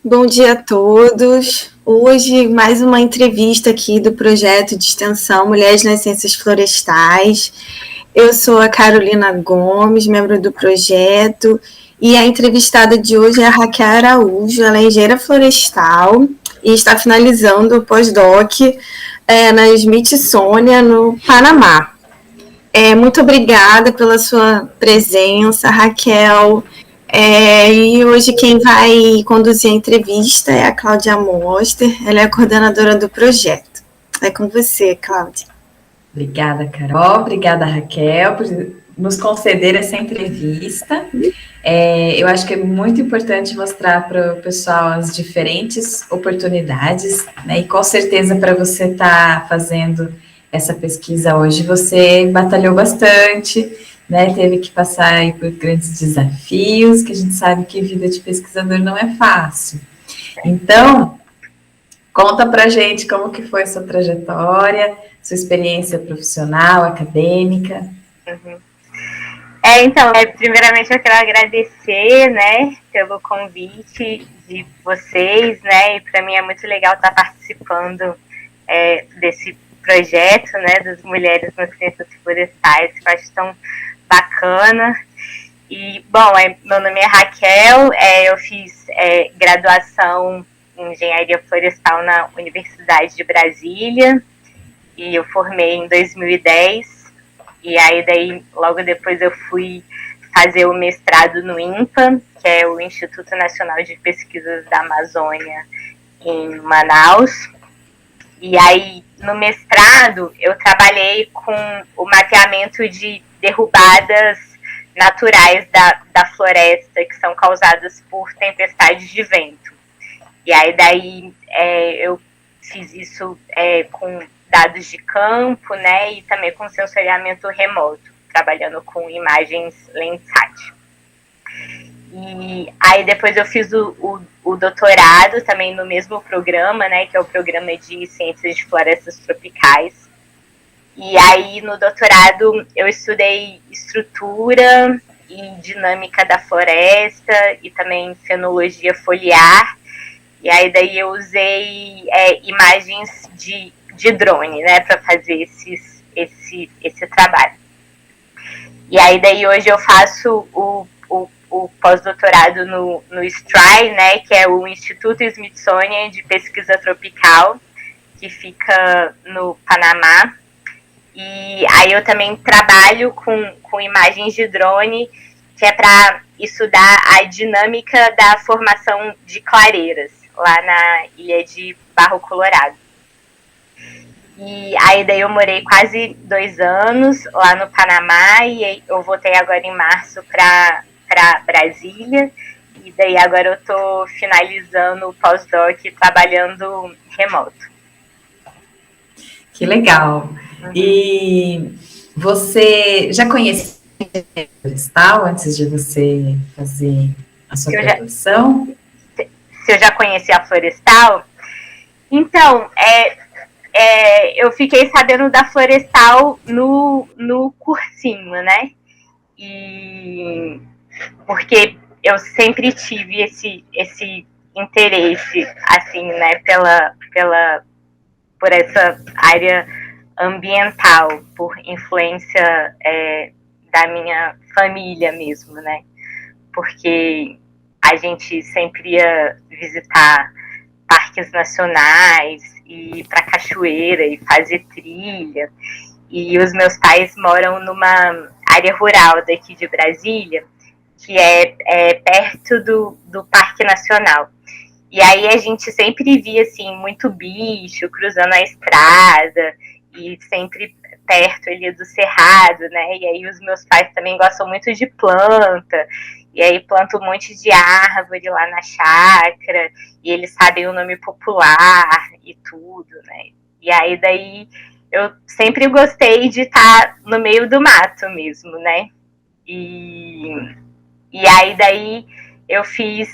Bom dia a todos. Hoje, mais uma entrevista aqui do projeto de extensão Mulheres nas Ciências Florestais. Eu sou a Carolina Gomes, membro do projeto, e a entrevistada de hoje é a Raquel Araújo. Ela é engenheira florestal e está finalizando o pós-doc na Smithsonian, no Panamá. Muito obrigada pela sua presença, Raquel. E hoje quem vai conduzir a entrevista é a Cláudia Moster, ela é a coordenadora do projeto. É com você, Cláudia. Obrigada, Carol. Obrigada, Raquel, por nos conceder essa entrevista. Eu acho que é muito importante mostrar para o pessoal as diferentes oportunidades, né? E com certeza para você estar fazendo essa pesquisa hoje, você batalhou bastante, né? Teve que passar aí por grandes desafios, que a gente sabe que vida de pesquisador não é fácil. Então, conta pra gente como que foi a sua trajetória, sua experiência profissional, acadêmica. Uhum. Então, primeiramente eu quero agradecer, né, pelo convite de vocês, né, e para mim é muito legal estar participando desse projeto, né, das mulheres nas ciências florestais, que eu acho tão bacana. E, bom, meu nome é Raquel, eu fiz graduação em Engenharia Florestal na Universidade de Brasília, e eu formei em 2010, e aí daí logo depois eu fui fazer o mestrado no INPA, que é o Instituto Nacional de Pesquisas da Amazônia, em Manaus. E aí no mestrado eu trabalhei com o mapeamento de derrubadas naturais da floresta que são causadas por tempestades de vento. E aí daí eu fiz isso com dados de campo, né, e também com sensoriamento remoto, trabalhando com imagens Landsat. E aí depois eu fiz o doutorado também no mesmo programa, né, que é o programa de Ciências de Florestas Tropicais. E aí no doutorado eu estudei estrutura e dinâmica da floresta e também fenologia foliar. E aí daí eu usei imagens de drone, né, para fazer esse trabalho. E aí daí hoje eu faço o pós-doutorado no STRI, né, que é o Instituto Smithsonian de Pesquisa Tropical, que fica no Panamá. E aí eu também trabalho com imagens de drone, que é para estudar a dinâmica da formação de clareiras, lá na ilha de Barro Colorado. E aí daí eu morei quase 2 anos lá no Panamá, e eu voltei agora em março para Brasília, e daí agora eu tô finalizando o pós-doc trabalhando remoto. Que legal. Uhum. E você já conhecia a Florestal antes de você fazer a sua graduação? Se eu já conhecia a Florestal? Então, eu fiquei sabendo da Florestal no cursinho, né? E porque eu sempre tive esse interesse, assim, né, por essa área ambiental, por influência da minha família mesmo, né? Porque a gente sempre ia visitar parques nacionais e ir para cachoeira e fazer trilha. E os meus pais moram numa área rural daqui de Brasília, que é perto do Parque Nacional. E aí a gente sempre via, assim, muito bicho cruzando a estrada e sempre perto ali do cerrado, né? E aí os meus pais também gostam muito de planta, e aí plantam um monte de árvore lá na chácara, e eles sabem o nome popular e tudo, né? E aí daí eu sempre gostei de estar no meio do mato mesmo, né? E aí daí eu fiz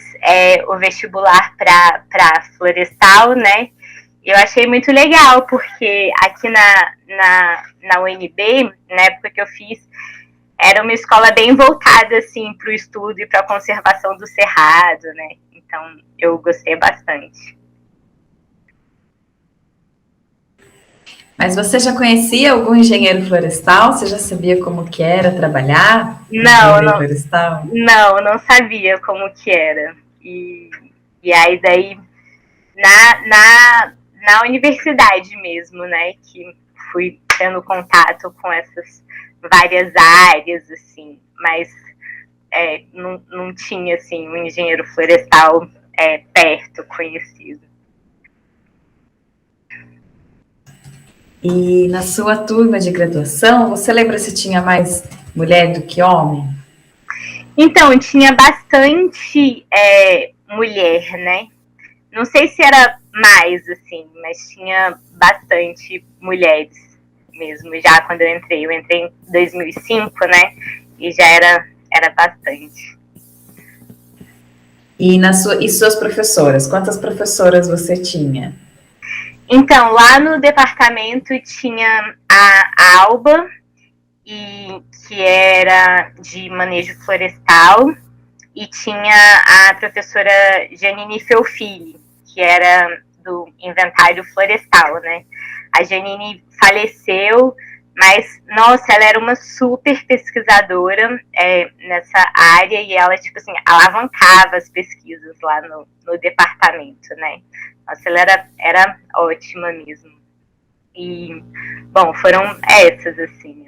o vestibular para Florestal, né? Eu achei muito legal, porque aqui na UNB, na época que eu fiz, era uma escola bem voltada, assim, para o estudo e para a conservação do cerrado, né? Então, eu gostei bastante. Mas você já conhecia algum engenheiro florestal? Você já sabia como que era trabalhar em engenharia florestal? Não sabia como que era. E aí daí, na universidade mesmo, né, que fui tendo contato com essas várias áreas, assim, mas não tinha, assim, um engenheiro florestal perto, conhecido. E na sua turma de graduação, você lembra se tinha mais mulher do que homem? Então, tinha bastante mulher, né? Não sei se era mais, assim, mas tinha bastante mulheres mesmo, já quando eu entrei. Eu entrei em 2005, né? E já era bastante. E suas professoras? Quantas professoras você tinha? Então, lá no departamento tinha a Alba, que era de manejo florestal, e tinha a professora Janine Felfili, que era do inventário florestal, né? A Janine faleceu, mas, nossa, ela era uma super pesquisadora nessa área, e ela, tipo assim, alavancava as pesquisas lá no departamento, né? Nossa, ela era ótima mesmo. E, bom, foram essas, assim,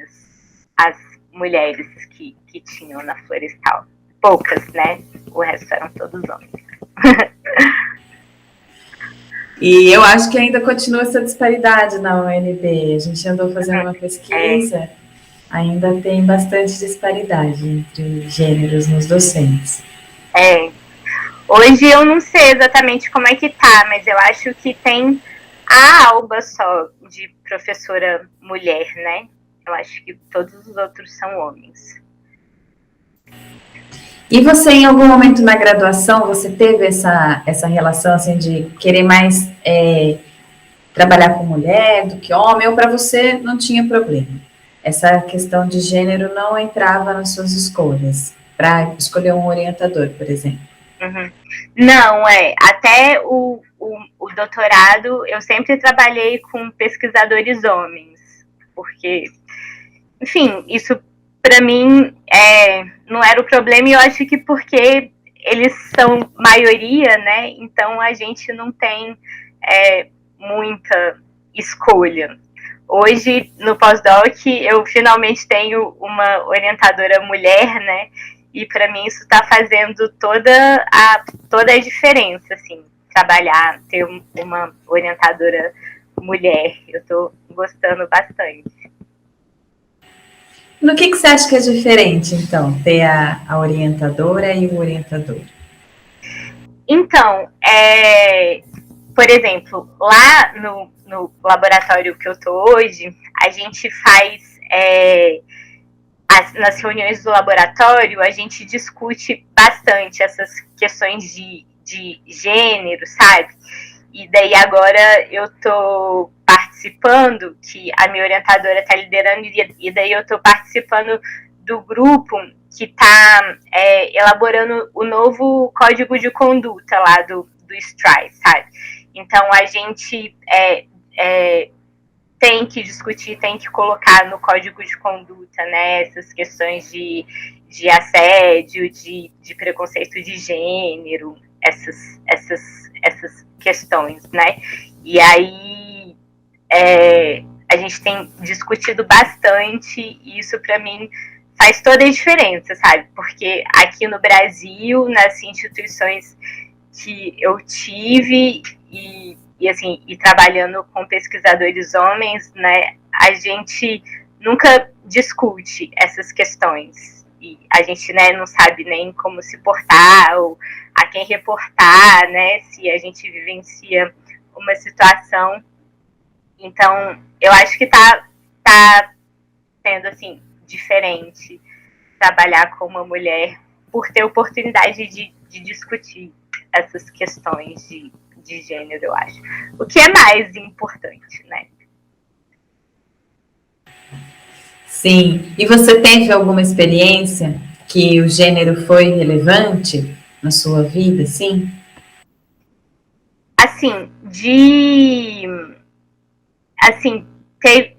as mulheres que tinham na florestal. Poucas, né? O resto eram todos homens. E eu acho que ainda continua essa disparidade na UNB. A gente andou fazendo uma pesquisa, ainda tem bastante disparidade entre gêneros nos docentes. Hoje eu não sei exatamente como é que tá, mas eu acho que tem a Alba só de professora mulher, né? Eu acho que todos os outros são homens. E você, em algum momento na graduação, você teve essa relação assim, de querer mais trabalhar com mulher do que homem, ou para você não tinha problema? Essa questão de gênero não entrava nas suas escolhas, para escolher um orientador, por exemplo? Uhum. Não, até o doutorado eu sempre trabalhei com pesquisadores homens, porque, enfim, isso para mim não era o problema, e eu acho que porque eles são maioria, né? Então a gente não tem muita escolha. Hoje, no pós-doc, eu finalmente tenho uma orientadora mulher, né? E para mim isso está fazendo toda a diferença, assim, trabalhar, ter uma orientadora mulher. Eu estou gostando bastante. No que você acha que é diferente, então, ter a orientadora e o orientador? Então, por exemplo, lá no laboratório que eu estou hoje, a gente faz nas reuniões do laboratório, a gente discute bastante essas questões de gênero, sabe? E daí agora eu tô participando, que a minha orientadora está liderando, e daí eu tô participando do grupo que está elaborando o novo código de conduta lá do STRI, sabe? Então a gente tem que discutir, tem que colocar no código de conduta, né, essas questões de assédio, de preconceito de gênero, essas questões, né? E aí a gente tem discutido bastante, e isso para mim faz toda a diferença, sabe? Porque aqui no Brasil, nas instituições que eu tive e trabalhando com pesquisadores homens, né, a gente nunca discute essas questões. E a gente, né, não sabe nem como se portar ou a quem reportar, né, se a gente vivencia uma situação. Então, eu acho que tá sendo, assim, diferente trabalhar com uma mulher por ter oportunidade de discutir essas questões de gênero, eu acho. O que é mais importante, né? Sim. E você teve alguma experiência que o gênero foi relevante na sua vida, sim? assim,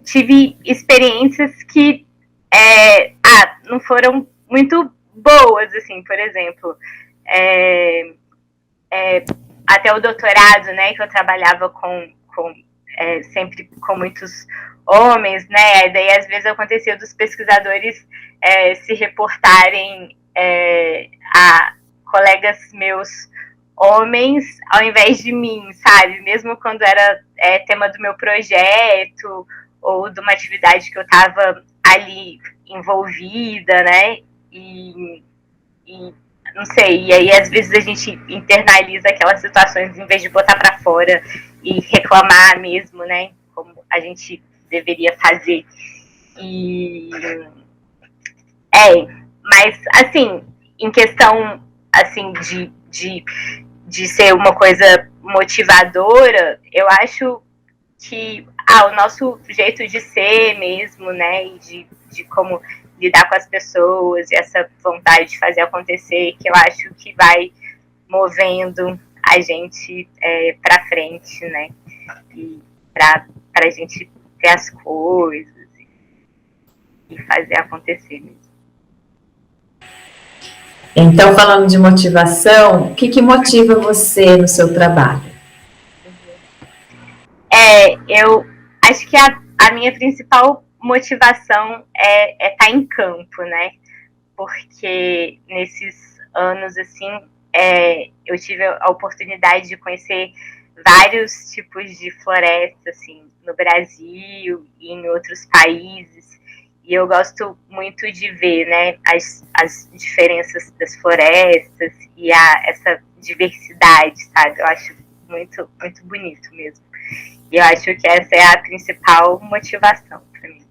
tive experiências que não foram muito boas, assim, por exemplo, até o doutorado, né, que eu trabalhava sempre com muitos homens, né, daí às vezes acontecia dos pesquisadores se reportarem a colegas meus homens ao invés de mim, sabe, mesmo quando era tema do meu projeto ou de uma atividade que eu estava ali envolvida, né, e não sei, e aí às vezes a gente internaliza aquelas situações em vez de botar para fora e reclamar mesmo, né, como a gente deveria fazer. E mas assim, em questão assim de ser uma coisa motivadora, eu acho que o nosso jeito de ser mesmo, né, e de como lidar com as pessoas, e essa vontade de fazer acontecer, que eu acho que vai movendo a gente para frente, né, e para a gente ter as coisas e fazer acontecer mesmo. Então, falando de motivação, o que motiva você no seu trabalho? Eu acho que a minha principal motivação é estar em campo, né? Porque nesses anos, assim, eu tive a oportunidade de conhecer vários tipos de floresta, assim, no Brasil e em outros países. E eu gosto muito de ver, né, as diferenças das florestas e essa diversidade, sabe? Eu acho muito, muito bonito mesmo. E eu acho que essa é a principal motivação para mim.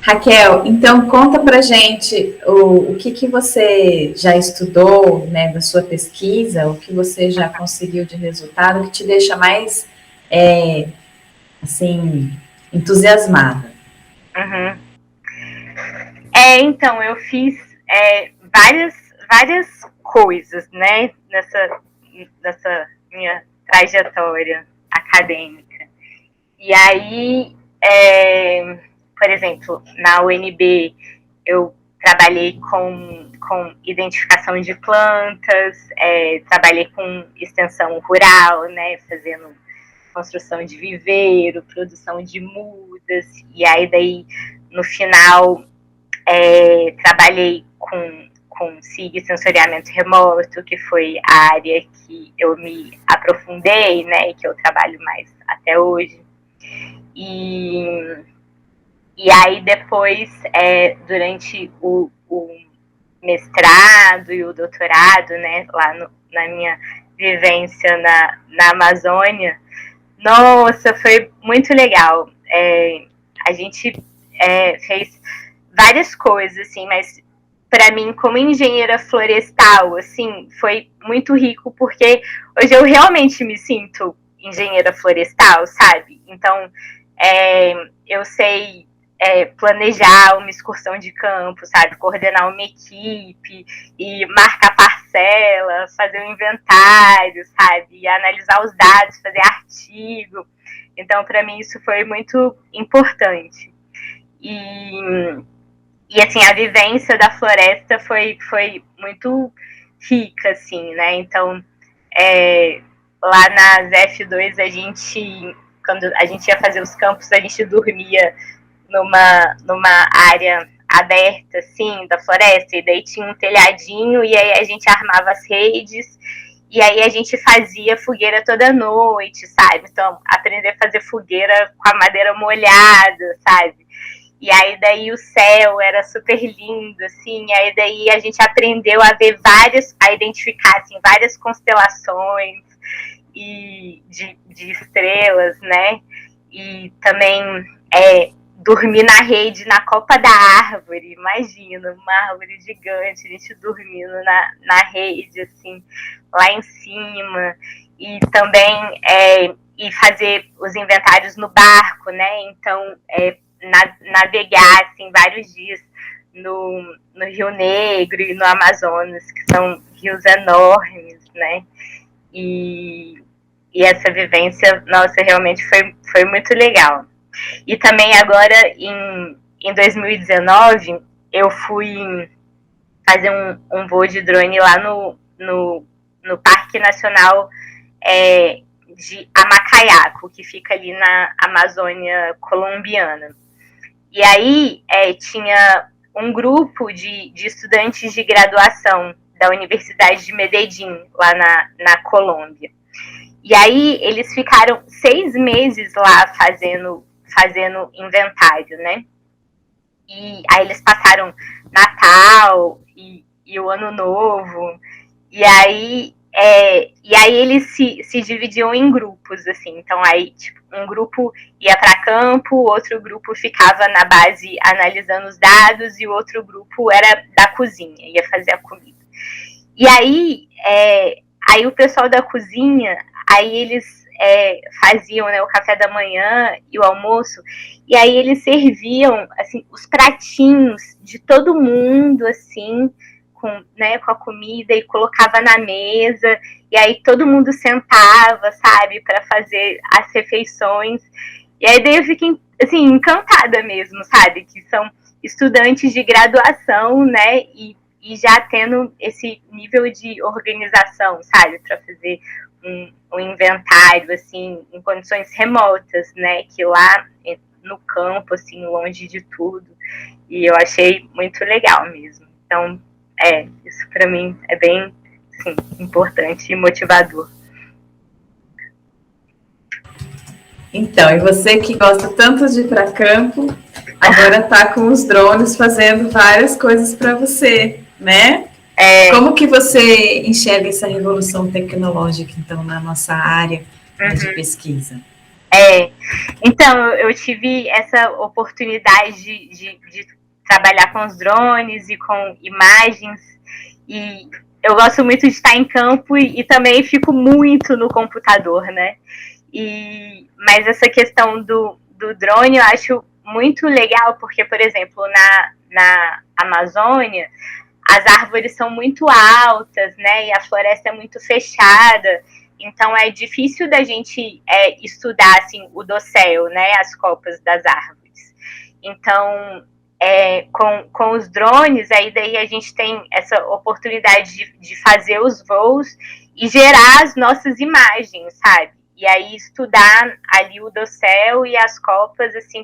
Raquel, então conta pra gente o que você já estudou, né, da sua pesquisa, o que você já conseguiu de resultado, que te deixa mais, assim, entusiasmada. Uhum. Então, eu fiz várias coisas, né, nessa minha trajetória acadêmica. E aí, por exemplo, na UNB, eu trabalhei com identificação de plantas, trabalhei com extensão rural, né, fazendo construção de viveiro, produção de mudas, e aí daí, no final, trabalhei com SIG, sensoriamento remoto, que foi a área que eu me aprofundei, né, e que eu trabalho mais até hoje. E aí depois, durante o mestrado e o doutorado, né, lá na minha vivência na Amazônia, nossa, foi muito legal. A gente fez várias coisas, assim, mas para mim, como engenheira florestal, assim, foi muito rico, porque hoje eu realmente me sinto engenheira florestal, sabe? Então, eu sei planejar uma excursão de campo, sabe? Coordenar uma equipe e marcar parcela, fazer um inventário, sabe? E analisar os dados, fazer artigo. Então, para mim, isso foi muito importante. E assim, a vivência da floresta foi muito rica, assim, né? Então, lá na ZF2, quando a gente ia fazer os campos, a gente dormia numa área aberta, assim, da floresta, e daí tinha um telhadinho, e aí a gente armava as redes, e aí a gente fazia fogueira toda noite, sabe? Então, aprender a fazer fogueira com a madeira molhada, sabe? E aí daí o céu era super lindo, assim, e aí daí a gente aprendeu a ver a identificar, assim, várias constelações e de estrelas, né? E também dormir na rede, na copa da árvore, imagina, uma árvore gigante, a gente dormindo na rede, assim, lá em cima. E também e fazer os inventários no barco, né? Então, navegar, assim, vários dias no Rio Negro e no Amazonas, que são rios enormes, né? E essa vivência, nossa, realmente foi muito legal. E também agora, em 2019, eu fui fazer um voo de drone lá no Parque Nacional de Amacaiaco, que fica ali na Amazônia colombiana. E aí tinha um grupo de estudantes de graduação da Universidade de Medellín, lá na Colômbia. E aí eles ficaram 6 meses lá fazendo inventário, né? E aí eles passaram Natal e o Ano Novo. E aí eles se dividiam em grupos, assim. Então aí, tipo, um grupo ia para campo, outro grupo ficava na base analisando os dados e o outro grupo era da cozinha, ia fazer a comida. E aí o pessoal da cozinha, aí eles faziam, né, o café da manhã e o almoço, e aí eles serviam, assim, os pratinhos de todo mundo, assim, com a comida, e colocava na mesa, e aí todo mundo sentava, sabe, para fazer as refeições. E aí daí eu fiquei, assim, encantada mesmo, sabe, que são estudantes de graduação, né, e já tendo esse nível de organização, sabe, para fazer um inventário, assim, em condições remotas, né, que lá no campo, assim, longe de tudo. E eu achei muito legal mesmo. Então, isso para mim é bem, assim, importante e motivador. Então, e você que gosta tanto de ir para campo, agora está com os drones fazendo várias coisas para você, né? Como que você enxerga essa revolução tecnológica, então, na nossa área de pesquisa? Então, eu tive essa oportunidade de trabalhar com os drones e com imagens, e eu gosto muito de estar em campo e também fico muito no computador, né? Mas essa questão do drone eu acho muito legal, porque, por exemplo, na Amazônia, as árvores são muito altas, né? E a floresta é muito fechada. Então é difícil da gente estudar assim, o dossel, né? As copas das árvores. Então, com os drones, aí daí a gente tem essa oportunidade de fazer os voos e gerar as nossas imagens, sabe? E aí estudar ali o dossel e as copas assim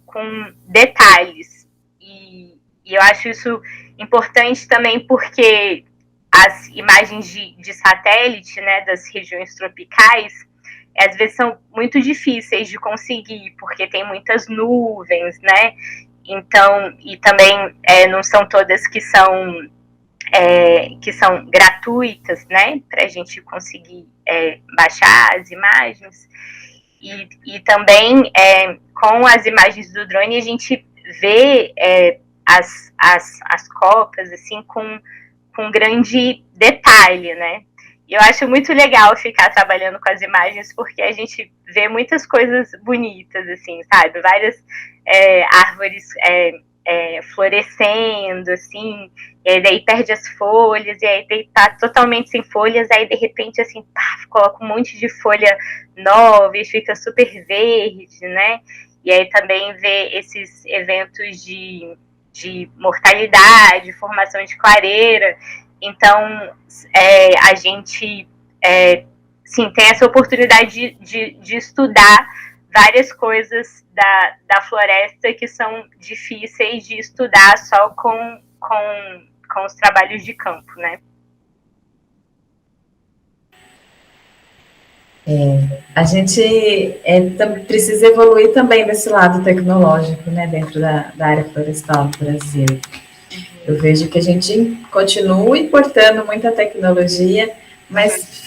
com detalhes. E eu acho isso importante também porque as imagens de satélite, né, das regiões tropicais, às vezes são muito difíceis de conseguir, porque tem muitas nuvens, né? Então, e também não são todas que são gratuitas, né, para a gente conseguir baixar as imagens. E também com as imagens do drone a gente vê as copas assim com grande detalhe, né? E eu acho muito legal ficar trabalhando com as imagens, porque a gente vê muitas coisas bonitas, assim, sabe? Várias árvores florescendo, assim, e aí daí perde as folhas, e aí daí tá totalmente sem folhas, aí de repente, assim, coloca um monte de folha nova e fica super verde, né? E aí também vê esses eventos de mortalidade, formação de clareira. Então, a gente sim, tem essa oportunidade de estudar várias coisas da floresta que são difíceis de estudar só com os trabalhos de campo, né? A gente precisa evoluir também desse lado tecnológico, né, dentro da área florestal do Brasil. Eu vejo que a gente continua importando muita tecnologia, mas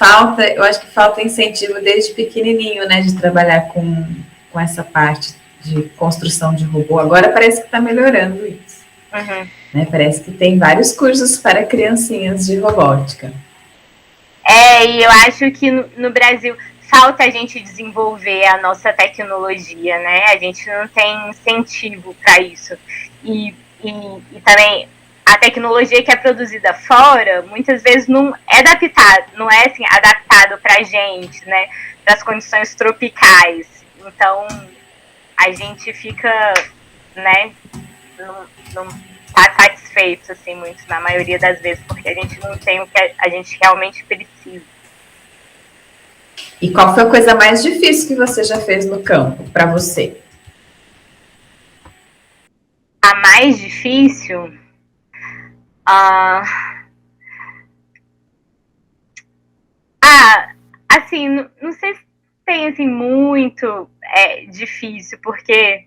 eu acho que falta incentivo desde pequenininho, né, de trabalhar com essa parte de construção de robô. Agora parece que está melhorando isso. Né, parece que tem vários cursos para criancinhas de robótica. E eu acho que no Brasil falta a gente desenvolver a nossa tecnologia, né? A gente não tem incentivo para isso. E e também a tecnologia que é produzida fora, muitas vezes não é adaptado, não é assim, adaptado para a gente, né, para as condições tropicais. Então, a gente fica, né, não tá satisfeito, assim, muito, na maioria das vezes, porque a gente não tem o que a gente realmente precisa. E qual foi a coisa mais difícil que você já fez no campo, para você? A mais difícil... assim, não sei se tem, assim, muito difícil, porque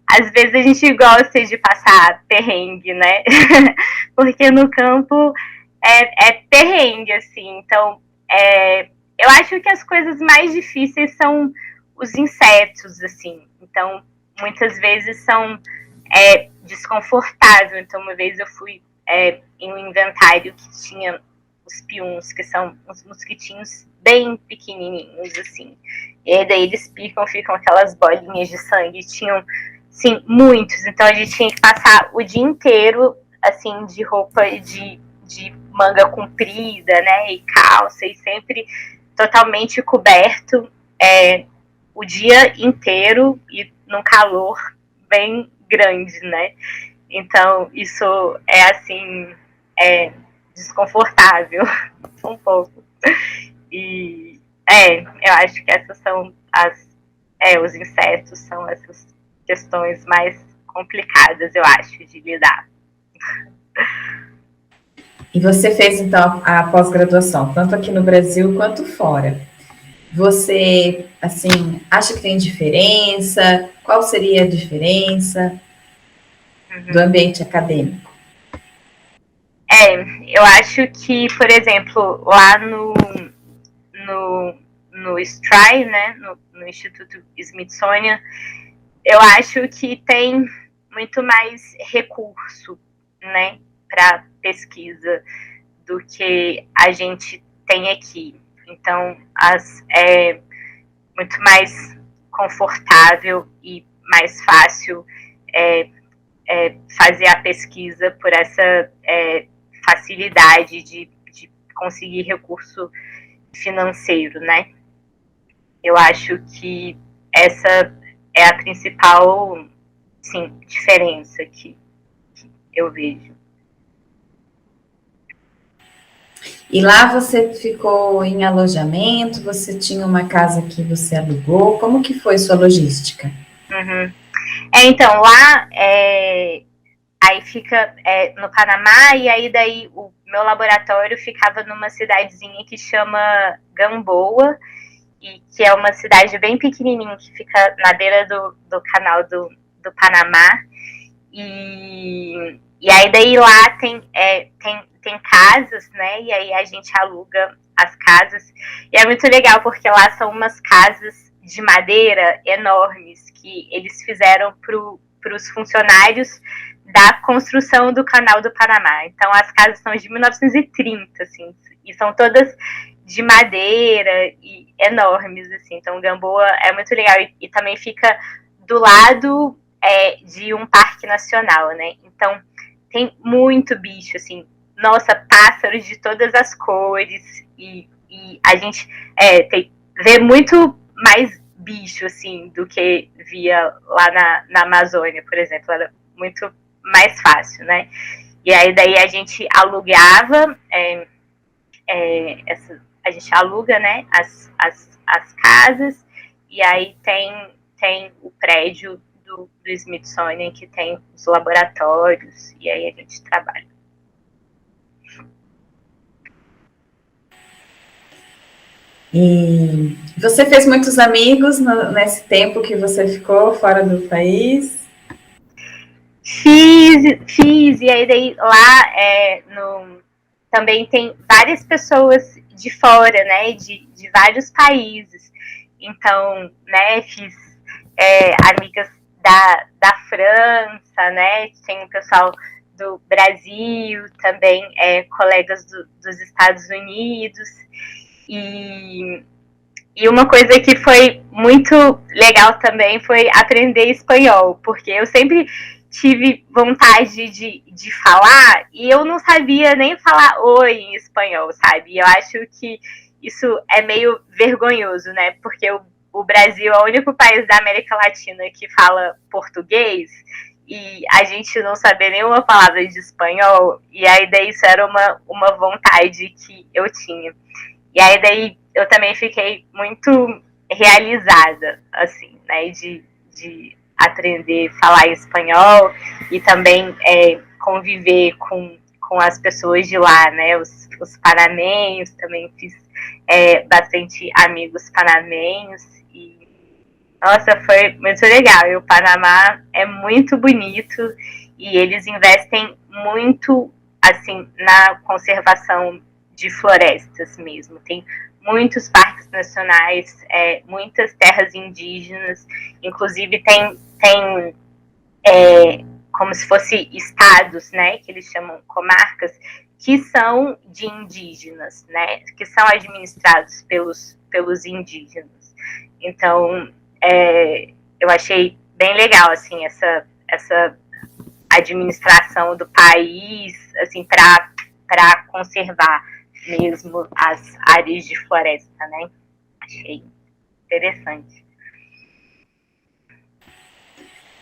às vezes a gente gosta de passar perrengue, né? Porque no campo é perrengue, assim. Então, eu acho que as coisas mais difíceis são os insetos, assim. Então, muitas vezes são desconfortáveis. Então, uma vez eu fui em um inventário que tinha os piuns, que são uns mosquitinhos bem pequenininhos, assim. E aí daí eles picam, ficam aquelas bolinhas de sangue. Tinham, sim, muitos. Então a gente tinha que passar o dia inteiro, assim, de roupa de manga comprida, né, e calça, e sempre totalmente coberto o dia inteiro e num calor bem grande, né. Então isso é, assim, desconfortável um pouco. E eu acho que essas são os insetos são essas questões mais complicadas, eu acho, de lidar. E você fez, então, a pós-graduação, tanto aqui no Brasil quanto fora. Você, assim, acha que tem diferença? Qual seria a diferença do ambiente acadêmico? Eu acho que, por exemplo, lá no STRI, né, no Instituto Smithsonian, eu acho que tem muito mais recurso, né, para pesquisa do que a gente tem aqui. Então, é muito mais confortável e mais fácil fazer a pesquisa por essa facilidade de conseguir recurso financeiro, né? Eu acho que essa é a principal, sim, diferença que eu vejo. E lá você ficou em alojamento? Você tinha uma casa que você alugou? Como que foi sua logística? Uhum. Então, lá aí fica no Panamá, e aí daí o meu laboratório ficava numa cidadezinha que chama Gamboa, e que é uma cidade bem pequenininha que fica na beira do canal do Panamá. E aí daí lá tem casas, né? E aí a gente aluga as casas. E é muito legal porque lá são umas casas de madeira enormes que eles fizeram para os funcionários da construção do canal do Panamá. Então as casas são de 1930, assim, e são todas de madeira e enormes, assim. Então Gamboa é muito legal e também fica do lado de um parque nacional, né? Então tem muito bicho, assim, nossa, pássaros de todas as cores, e a gente vê muito mais bicho, assim, do que via lá na Amazônia, por exemplo. Era muito mais fácil, né? E aí daí a gente alugava a gente aluga, né, as casas, e aí tem o prédio do Smithsonian, que tem os laboratórios, e aí a gente trabalha. E você fez muitos amigos nesse tempo que você ficou fora do país? Fiz, e aí daí lá também tem várias pessoas de fora, né, de vários países. Então, né, fiz amigas da França, né, tem o pessoal do Brasil, também colegas dos Estados Unidos. E uma coisa que foi muito legal também foi aprender espanhol, porque eu sempre tive vontade de falar e eu não sabia nem falar oi em espanhol, sabe? E eu acho que isso é meio vergonhoso, né? Porque o Brasil é o único país da América Latina que fala português e a gente não saber nenhuma palavra de espanhol, e aí daí isso era uma vontade que eu tinha. E aí daí eu também fiquei muito realizada, assim, né, de aprender a falar espanhol e também conviver com as pessoas de lá, né, os panamenhos, também fiz bastante amigos panamenhos e, nossa, foi muito legal. E o Panamá é muito bonito e eles investem muito, assim, na conservação de florestas mesmo. Tem muitos parques nacionais, muitas terras indígenas, inclusive tem como se fosse estados, né, que eles chamam comarcas, que são de indígenas, né, que são administrados pelos indígenas. Então, eu achei bem legal, assim, essa administração do país, assim, para conservar mesmo as áreas de floresta, né? Achei interessante.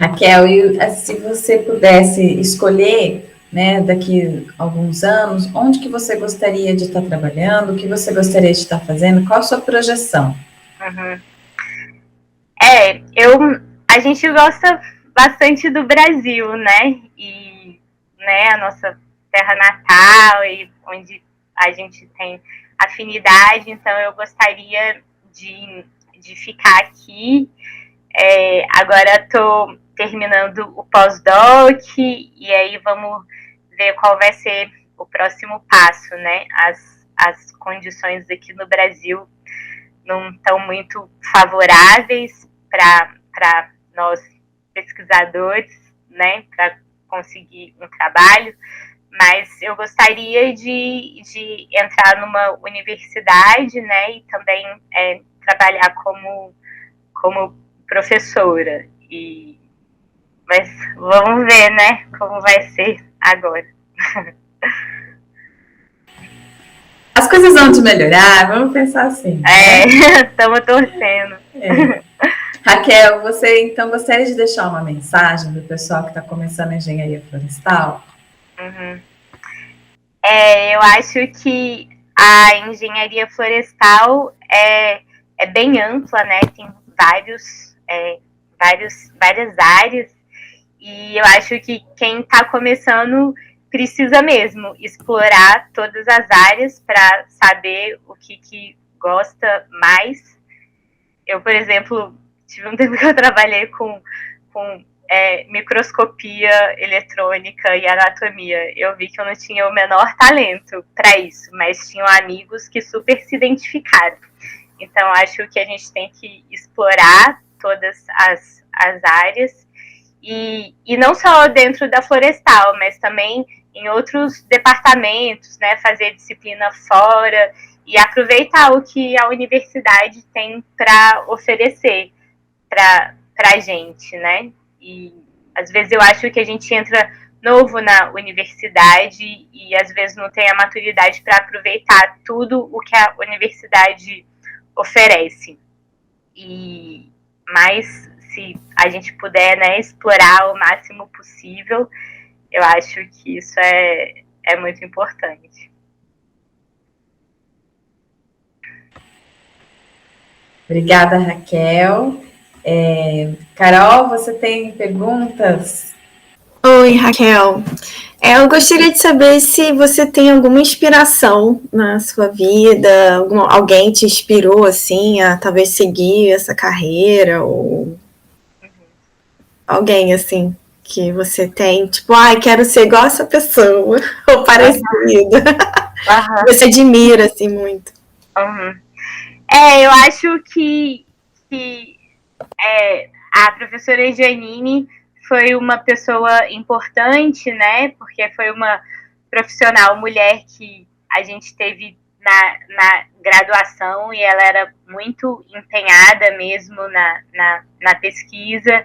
Raquel, e se você pudesse escolher, né, daqui a alguns anos, onde que você gostaria de estar trabalhando, o que você gostaria de estar fazendo, qual a sua projeção? Uhum. A gente gosta bastante do Brasil, né? E, né, a nossa terra natal e onde a gente tem afinidade, então eu gostaria de ficar aqui. Agora estou terminando o pós-doc e aí vamos ver qual vai ser o próximo passo, né? As condições aqui no Brasil não estão muito favoráveis para nós pesquisadores, né? Para conseguir um trabalho, mas eu gostaria de entrar numa universidade, né? E também trabalhar como professora. Mas vamos ver, né, como vai ser agora. As coisas vão te melhorar, vamos pensar assim. Estamos torcendo. Raquel, você então gostaria de deixar uma mensagem para o pessoal que está começando a engenharia florestal? Uhum. Eu acho que a engenharia florestal é bem ampla, né? Tem várias áreas, e eu acho que quem está começando precisa mesmo explorar todas as áreas para saber o que gosta mais. Eu, por exemplo, tive um tempo que eu trabalhei com microscopia eletrônica e anatomia. Eu vi que eu não tinha o menor talento para isso, mas tinham amigos que super se identificaram. Então, acho que a gente tem que explorar todas as áreas, e não só dentro da florestal, mas também em outros departamentos, né? Fazer disciplina fora e aproveitar o que a universidade tem para oferecer para a gente, né? E às vezes eu acho que a gente entra novo na universidade e às vezes não tem a maturidade para aproveitar tudo o que a universidade oferece. Mas se a gente puder, né, explorar o máximo possível, eu acho que isso é muito importante. Obrigada, Raquel. Carol, você tem perguntas? Oi, Raquel. Eu gostaria de saber se você tem alguma inspiração na sua vida, alguém te inspirou assim a talvez seguir essa carreira, ou alguém assim que você tem, tipo, quero ser igual essa pessoa, ou parecida. Você admira assim muito. Eu acho que a professora Janine foi uma pessoa importante, né? Porque foi uma profissional mulher que a gente teve na graduação, e ela era muito empenhada mesmo na pesquisa.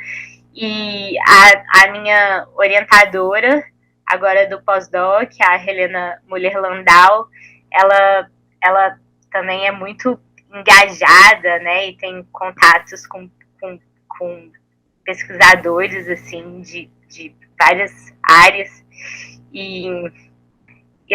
E a minha orientadora, agora do pós-doc, a Helena Muller Landau, ela também é muito engajada, né, e tem contatos com pesquisadores, assim, de várias áreas, e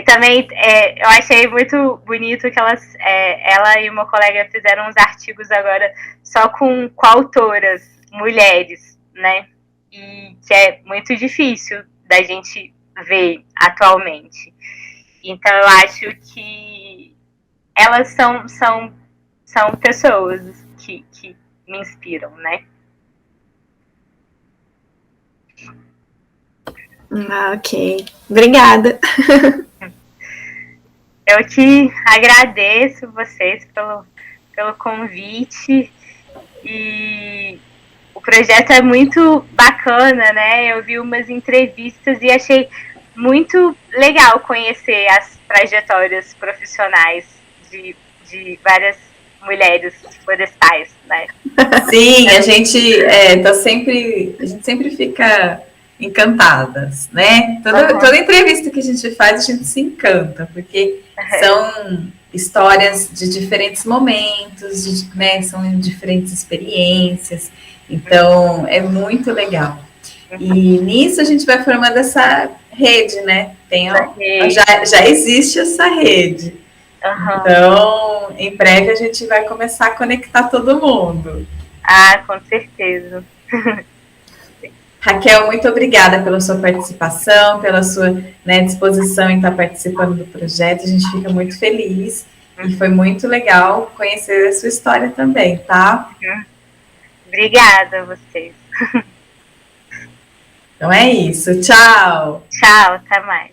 também eu achei muito bonito que ela e uma colega fizeram uns artigos agora só com coautoras mulheres, né, e que é muito difícil da gente ver atualmente. Então eu acho que elas são pessoas que me inspiram, né? Ok. Obrigada. Eu que agradeço vocês pelo convite, e o projeto é muito bacana, né? Eu vi umas entrevistas e achei muito legal conhecer as trajetórias profissionais de várias mulheres florestais, né? Sim, a gente sempre fica encantadas, né? Toda entrevista que a gente faz, a gente se encanta, porque são histórias de diferentes momentos, né? São diferentes experiências, então é muito legal. E nisso a gente vai formando essa rede, né? Já existe essa rede. Então, em breve a gente vai começar a conectar todo mundo. Ah, com certeza. Raquel, muito obrigada pela sua participação, pela sua, né, disposição em estar participando do projeto. A gente fica muito feliz e foi muito legal conhecer a sua história também, tá? Obrigada a vocês. Então é isso. Tchau. Tchau, até mais.